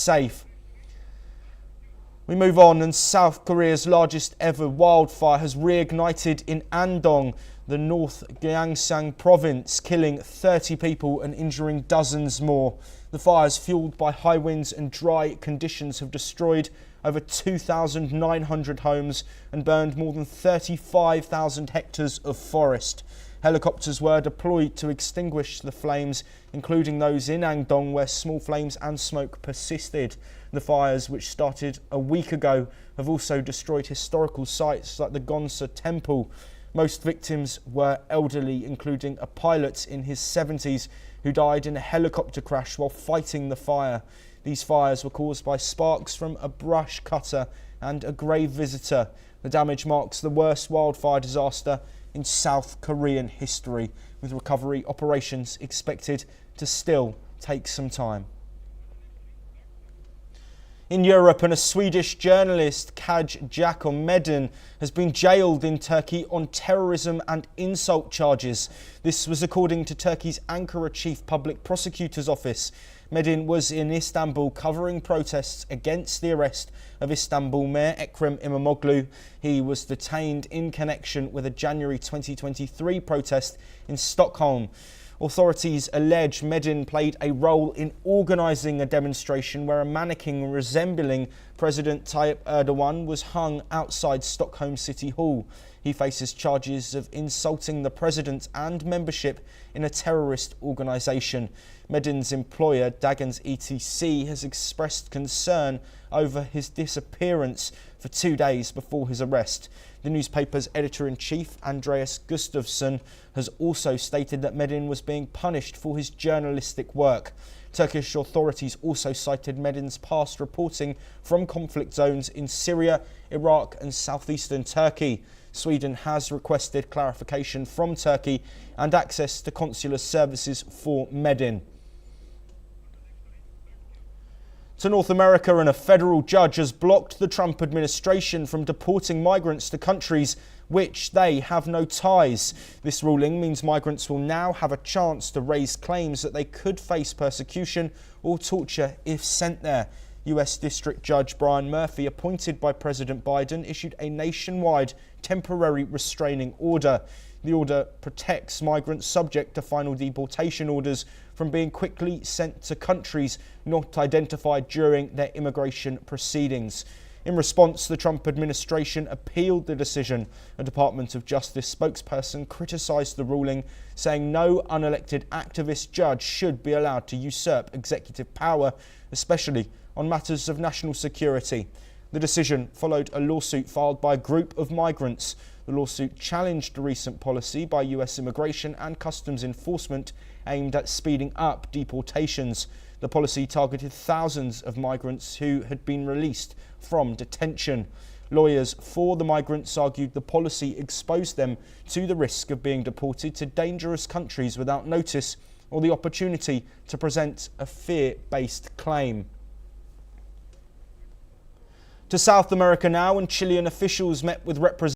safe. We move on, and South Korea's largest ever wildfire has reignited in Andong, the North Gyeongsang province, killing 30 people and injuring dozens more. The fires, fueled by high winds and dry conditions, have destroyed over 2,900 homes and burned more than 35,000 hectares of forest. Helicopters were deployed to extinguish the flames, including those in Andong, where small flames and smoke persisted. The fires, which started a week ago, have also destroyed historical sites like the Gonsa Temple. Most victims were elderly, including a pilot in his 70s who died in a helicopter crash while fighting the fire. These fires were caused by sparks from a brush cutter and a grave visitor. The damage marks the worst wildfire disaster in South Korean history, with recovery operations expected to still take some time. In Europe, and a Swedish journalist, Jakob Medin, has been jailed in Turkey on terrorism and insult charges. This was according to Turkey's Ankara Chief Public Prosecutor's Office. Medin was in Istanbul covering protests against the arrest of Istanbul Mayor Ekrem İmamoğlu. He was detained in connection with a January 2023 protest in Stockholm. Authorities allege Medin played a role in organising a demonstration where a mannequin resembling President Tayyip Erdogan was hung outside Stockholm City Hall. He faces charges of insulting the president and membership in a terrorist organisation. Medin's employer, Dagens ETC, has expressed concern over his disappearance for 2 days before his arrest. The newspaper's editor-in-chief, Andreas Gustafsson, has also stated that Medin was being punished for his journalistic work. Turkish authorities also cited Medin's past reporting from conflict zones in Syria, Iraq and southeastern Turkey. Sweden has requested clarification from Turkey and access to consular services for Medin. To North America, and a federal judge has blocked the Trump administration from deporting migrants to countries which they have no ties. This ruling means migrants will now have a chance to raise claims that they could face persecution or torture if sent there. US District Judge Brian Murphy, appointed by President Biden, issued a nationwide temporary restraining order. The order protects migrants subject to final deportation orders from being quickly sent to countries not identified during their immigration proceedings. In response, the Trump administration appealed the decision. A Department of Justice spokesperson criticised the ruling, saying no unelected activist judge should be allowed to usurp executive power, especially on matters of national security. The decision followed a lawsuit filed by a group of migrants. The lawsuit challenged a recent policy by US Immigration and Customs Enforcement aimed at speeding up deportations. The policy targeted thousands of migrants who had been released from detention. Lawyers for the migrants argued the policy exposed them to the risk of being deported to dangerous countries without notice or the opportunity to present a fear-based claim. To South America now, and Chilean officials met with representatives